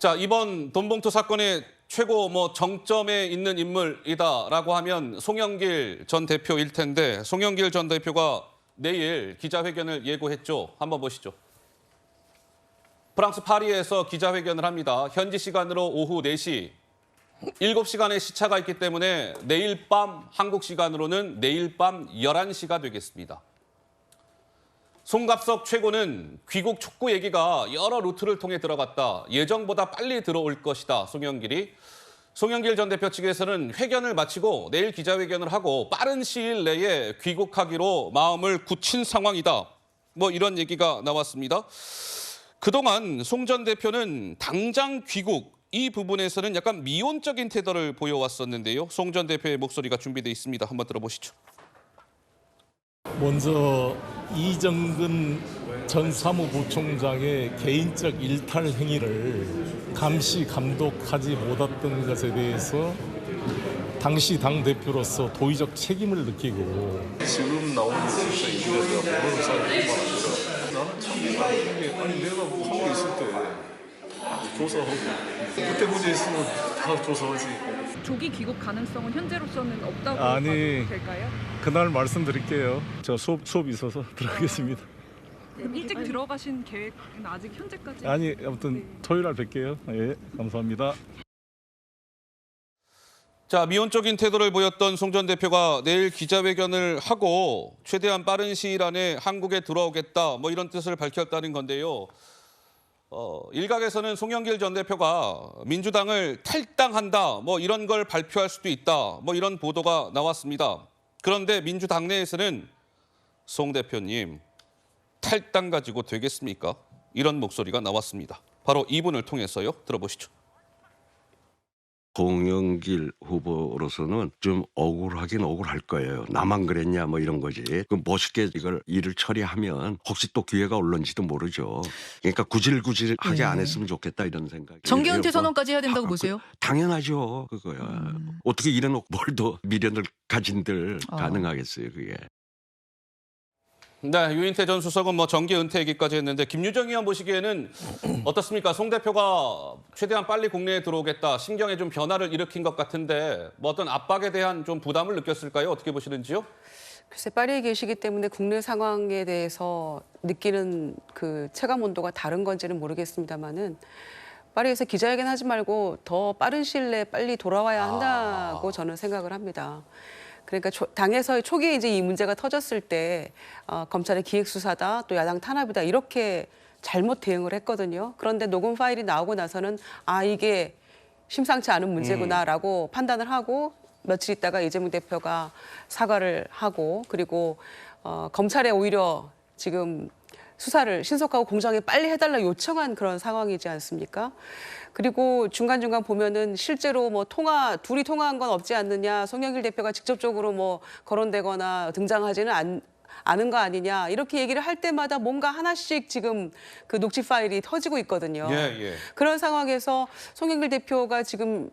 자, 이번 돈봉투 사건의 최고 정점에 있는 인물이다라고 하면 송영길 전 대표일 텐데 송영길 전 대표가 내일 기자회견을 예고했죠. 한번 보시죠. 프랑스 파리에서 기자회견을 합니다. 현지 시간으로 오후 4시. 7시간의 시차가 있기 때문에 내일 밤 한국 시간으로는 내일 밤 11시가 되겠습니다. 송갑석 최고는 귀국 촉구 얘기가 여러 루트를 통해 들어갔다. 예정보다 빨리 들어올 것이다. 송영길 전 대표 측에서는 회견을 마치고 내일 기자회견을 하고 빠른 시일 내에 귀국하기로 마음을 굳힌 상황이다. 이런 얘기가 나왔습니다. 그동안 송 전 대표는 당장 귀국 이 부분에서는 약간 미온적인 태도를 보여왔었는데요. 송 전 대표의 목소리가 준비되어 있습니다. 한번 들어보시죠. 먼저 이정근 전 사무부총장의 개인적 일탈 행위를 감시 감독하지 못했던 것에 대해서 당시 당대표로서 도의적 책임을 느끼고 지금 나오는 진짜 얘기가 내가 모르는 사람이 너무 많아서 나는 참 이상한 게 아니 내가 한국에 있을 때 조사하고 그때 문제 있으면 다 조사하지. 조기 귀국 가능성은 현재로서는 없다고 봐도 될까요? 그날 말씀드릴게요. 저 수업이 있어서 들어가겠습니다. 일찍 들어가신 계획은 아직 현재까지? 아니 아무튼 토요일 날 뵐게요. 예, 감사합니다. 자, 미온적인 태도를 보였던 송 전 대표가 내일 기자회견을 하고 최대한 빠른 시일 안에 한국에 들어오겠다 이런 뜻을 밝혔다는 건데요. 일각에서는 송영길 전 대표가 민주당을 탈당한다 이런 걸 발표할 수도 있다 이런 보도가 나왔습니다. 그런데 민주당 내에서는 송 대표님 탈당 가지고 되겠습니까? 이런 목소리가 나왔습니다. 바로 이분을 통해서요. 들어보시죠. 송영길 후보로서는 좀 억울하긴 억울할 거예요. 나만 그랬냐 이런 거지. 멋있게 이걸 일을 처리하면 혹시 또 기회가 올런지도 모르죠. 그러니까 구질구질하게 안 했으면 좋겠다 이런 생각이. 정계 은퇴 선언까지 해야 된다고 보세요? 당연하죠. 그거야. 어떻게 이래놓고 뭘 더 미련을 가진들 가능하겠어요. 그게. 네, 유인태 전 수석은 정계 은퇴 얘기까지 했는데 김유정 의원 보시기에는 어떻습니까? 송 대표가 최대한 빨리 국내에 들어오겠다. 심경에 좀 변화를 일으킨 것 같은데 어떤 압박에 대한 좀 부담을 느꼈을까요? 어떻게 보시는지요? 글쎄 파리에 계시기 때문에 국내 상황에 대해서 느끼는 그 체감 온도가 다른 건지는 모르겠습니다만은 파리에서 기자회견 하지 말고 더 빠른 시일 내에 빨리 돌아와야 한다고 저는 생각을 합니다. 그러니까 당에서의 초기에 이제 이 문제가 터졌을 때 검찰의 기획수사다 또 야당 탄압이다 이렇게 잘못 대응을 했거든요. 그런데 녹음 파일이 나오고 나서는 이게 심상치 않은 문제구나라고 판단을 하고 며칠 있다가 이재명 대표가 사과를 하고 그리고 검찰에 오히려 지금 수사를 신속하고 공정하게 빨리 해달라 요청한 그런 상황이지 않습니까? 그리고 중간중간 보면은 실제로 둘이 통화한 건 없지 않느냐, 송영길 대표가 직접적으로 거론되거나 등장하지는 않은 거 아니냐, 이렇게 얘기를 할 때마다 뭔가 하나씩 지금 그 녹취 파일이 터지고 있거든요. 예. 그런 상황에서 송영길 대표가 지금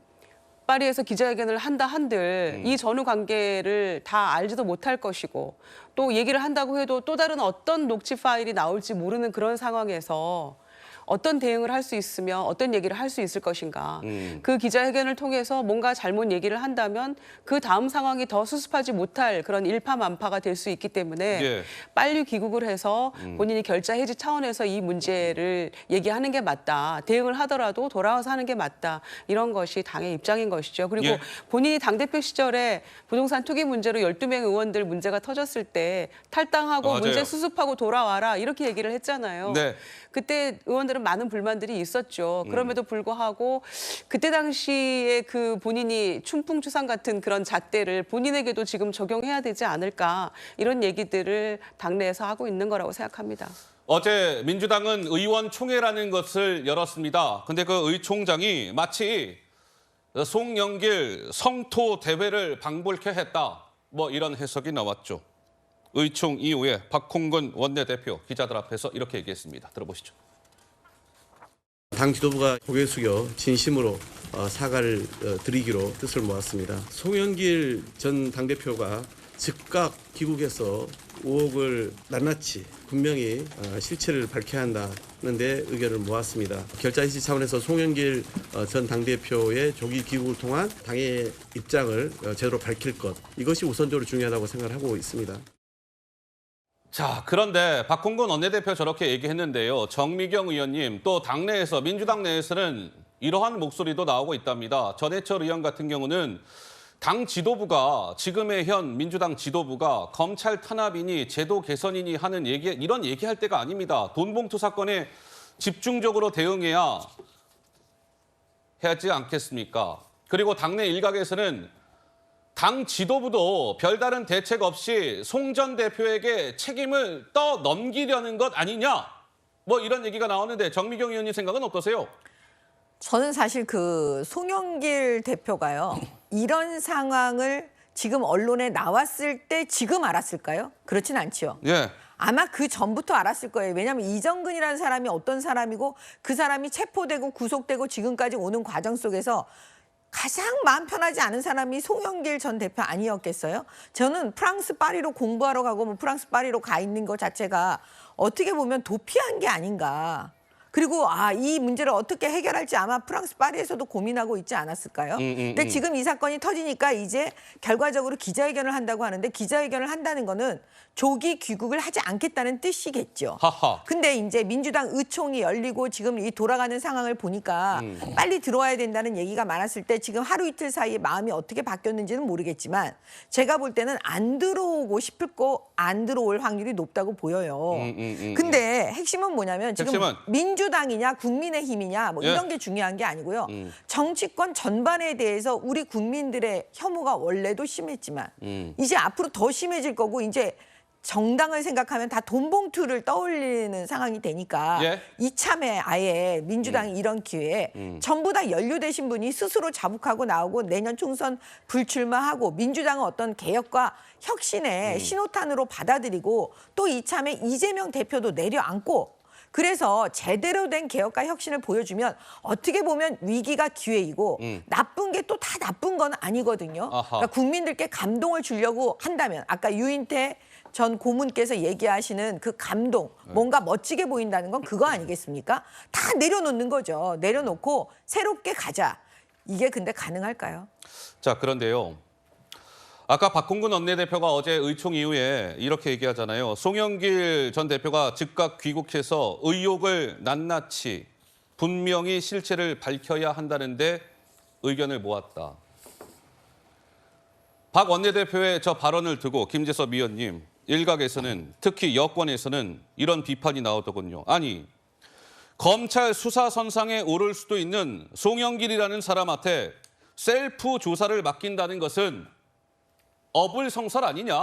파리에서 기자회견을 한다 한들 이 전후 관계를 다 알지도 못할 것이고 또 얘기를 한다고 해도 또 다른 어떤 녹취 파일이 나올지 모르는 그런 상황에서 어떤 대응을 할 수 있으며 어떤 얘기를 할 수 있을 것인가. 그 기자회견을 통해서 뭔가 잘못 얘기를 한다면 그 다음 상황이 더 수습하지 못할 그런 일파만파가 될 수 있기 때문에 빨리 귀국을 해서 본인이 결자 해지 차원에서 이 문제를 얘기하는 게 맞다. 대응을 하더라도 돌아와서 하는 게 맞다. 이런 것이 당의 입장인 것이죠. 그리고 본인이 당대표 시절에 부동산 투기 문제로 12명 의원들 문제가 터졌을 때 탈당하고 맞아요. 문제 수습하고 돌아와라 이렇게 얘기를 했잖아요. 네. 그때 의원들은 많은 불만들이 있었죠. 그럼에도 불구하고 그때 당시에 그 본인이 춘풍추상 같은 그런 잣대를 본인에게도 지금 적용해야 되지 않을까 이런 얘기들을 당내에서 하고 있는 거라고 생각합니다. 어제 민주당은 의원총회라는 것을 열었습니다. 근데 그 의총장이 마치 송영길 성토 대회를 방불케 했다. 이런 해석이 나왔죠. 의총 이후에 박홍근 원내대표 기자들 앞에서 이렇게 얘기했습니다. 들어보시죠. 당 지도부가 고개 숙여 진심으로 사과를 드리기로 뜻을 모았습니다. 송영길 전 당대표가 즉각 귀국해서 의혹을 낱낱이 분명히 실체를 밝혀야 한다는 데 의견을 모았습니다. 결자이시 차원에서 송영길 전 당대표의 조기 귀국을 통한 당의 입장을 제대로 밝힐 것, 이것이 우선적으로 중요하다고 생각을 하고 있습니다. 자, 그런데 박홍근 원내대표 저렇게 얘기했는데요. 정미경 의원님, 또 당내에서, 민주당 내에서는 이러한 목소리도 나오고 있답니다. 전해철 의원 같은 경우는 당 지도부가, 지금의 현 민주당 지도부가 검찰 탄압이니 제도 개선이니 하는 이런 얘기할 때가 아닙니다. 돈봉투 사건에 집중적으로 대응해야 하지 않겠습니까? 그리고 당내 일각에서는 당 지도부도 별다른 대책 없이 송 전 대표에게 책임을 떠넘기려는 것 아니냐? 뭐 이런 얘기가 나오는데 정미경 의원님 생각은 어떠세요? 저는 사실 그 송영길 대표가요. 이런 상황을 지금 언론에 나왔을 때 지금 알았을까요? 그렇진 않지요. 예. 아마 그 전부터 알았을 거예요. 왜냐하면 이정근이라는 사람이 어떤 사람이고 그 사람이 체포되고 구속되고 지금까지 오는 과정 속에서 가장 마음 편하지 않은 사람이 송영길 전 대표 아니었겠어요? 저는 프랑스 파리로 공부하러 가고 뭐 프랑스 파리로 가 있는 것 자체가 어떻게 보면 도피한 게 아닌가. 그리고 이 문제를 어떻게 해결할지 아마 프랑스 파리에서도 고민하고 있지 않았을까요? 근데 지금 이 사건이 터지니까 이제 결과적으로 기자회견을 한다고 하는데 기자회견을 한다는 거는 조기 귀국을 하지 않겠다는 뜻이겠죠. 하하. 근데 이제 민주당 의총이 열리고 지금 이 돌아가는 상황을 보니까 빨리 들어와야 된다는 얘기가 많았을 때 지금 하루 이틀 사이에 마음이 어떻게 바뀌었는지는 모르겠지만 제가 볼 때는 안 들어오고 싶을 거 안 들어올 확률이 높다고 보여요. 근데 핵심은 뭐냐면 지금 민주당이냐 국민의힘이냐 뭐 이런 게 중요한 게 아니고요. 정치권 전반에 대해서 우리 국민들의 혐오가 원래도 심했지만 이제 앞으로 더 심해질 거고 이제 정당을 생각하면 다 돈봉투를 떠올리는 상황이 되니까 이참에 아예 민주당이 이런 기회에 전부 다 연루되신 분이 스스로 자복하고 나오고 내년 총선 불출마하고 민주당은 어떤 개혁과 혁신의 신호탄으로 받아들이고 또 이참에 이재명 대표도 내려앉고 그래서 제대로 된 개혁과 혁신을 보여주면 어떻게 보면 위기가 기회이고 나쁜 게 또 다 나쁜 건 아니거든요. 그러니까 국민들께 감동을 주려고 한다면 아까 유인태 전 고문께서 얘기하시는 그 감동, 뭔가 멋지게 보인다는 건 그거 아니겠습니까? 다 내려놓는 거죠. 내려놓고 새롭게 가자. 이게 근데 가능할까요? 자, 그런데요. 아까 박홍근 원내대표가 어제 의총 이후에 이렇게 얘기하잖아요. 송영길 전 대표가 즉각 귀국해서 의혹을 낱낱이 분명히 실체를 밝혀야 한다는데 의견을 모았다. 박 원내대표의 저 발언을 두고 김재섭 위원님, 일각에서는 특히 여권에서는 이런 비판이 나오더군요. 아니, 검찰 수사선상에 오를 수도 있는 송영길이라는 사람한테 셀프 조사를 맡긴다는 것은 어불성설 아니냐.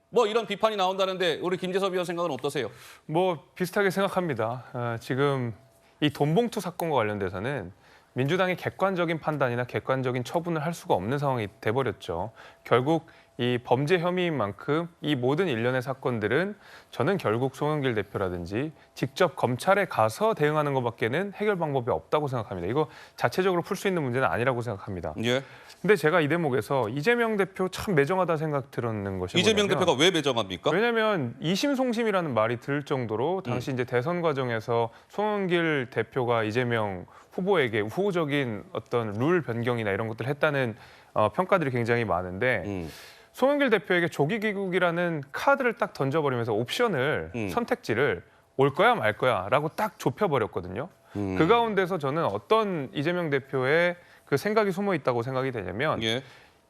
뭐 이런 비판이 나온다는데 우리 김재섭 위원 생각은 어떠세요? 뭐 비슷하게 생각합니다. 지금 이 돈봉투 사건과 관련돼서는 민주당이 객관적인 판단이나 객관적인 처분을 할 수가 없는 상황이 돼버렸죠. 결국 이 범죄 혐의인 만큼 이 모든 일련의 사건들은 저는 결국 송영길 대표라든지 직접 검찰에 가서 대응하는 것밖에는 해결 방법이 없다고 생각합니다. 이거 자체적으로 풀 수 있는 문제는 아니라고 생각합니다. 예. 근데 제가 이 대목에서 이재명 대표 참 매정하다 생각 들었는 것이 이재명 뭐냐면, 대표가 왜 매정합니까? 왜냐하면 이심송심이라는 말이 들 정도로 당시 이제 대선 과정에서 송영길 대표가 이재명 후보에게 우호적인 어떤 룰 변경이나 이런 것들을 했다는 평가들이 굉장히 많은데 송영길 대표에게 조기 귀국이라는 카드를 딱 던져버리면서 옵션을 선택지를 올 거야 말 거야라고 딱 좁혀버렸거든요. 그 가운데서 저는 어떤 이재명 대표의 그 생각이 숨어 있다고 생각이 되냐면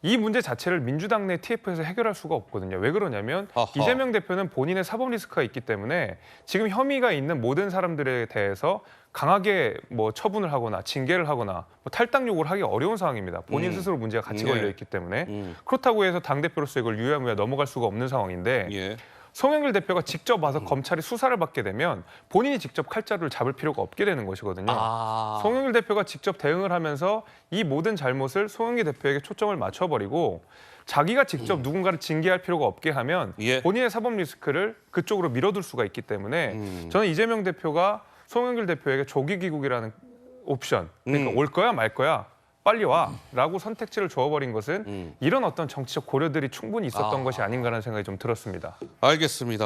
이 문제 자체를 민주당 내 TF에서 해결할 수가 없거든요. 왜 그러냐면 이재명 대표는 본인의 사법 리스크가 있기 때문에 지금 혐의가 있는 모든 사람들에 대해서 강하게 뭐 처분을 하거나 징계를 하거나 뭐 탈당 요구를 하기 어려운 상황입니다. 본인 스스로 문제가 같이 걸려 있기 때문에 그렇다고 해서 당대표로서 이걸 유야무야 넘어갈 수가 없는 상황인데 송영길 대표가 직접 와서 검찰이 수사를 받게 되면 본인이 직접 칼자루를 잡을 필요가 없게 되는 것이거든요. 송영길 대표가 직접 대응을 하면서 이 모든 잘못을 송영길 대표에게 초점을 맞춰버리고 자기가 직접 누군가를 징계할 필요가 없게 하면 본인의 사법 리스크를 그쪽으로 밀어둘 수가 있기 때문에 저는 이재명 대표가 송영길 대표에게 조기 귀국이라는 옵션, 그러니까 올 거야 말 거야 빨리 와라고 선택지를 줘버린 것은 이런 어떤 정치적 고려들이 충분히 있었던 것이 아닌가라는 생각이 좀 들었습니다. 알겠습니다.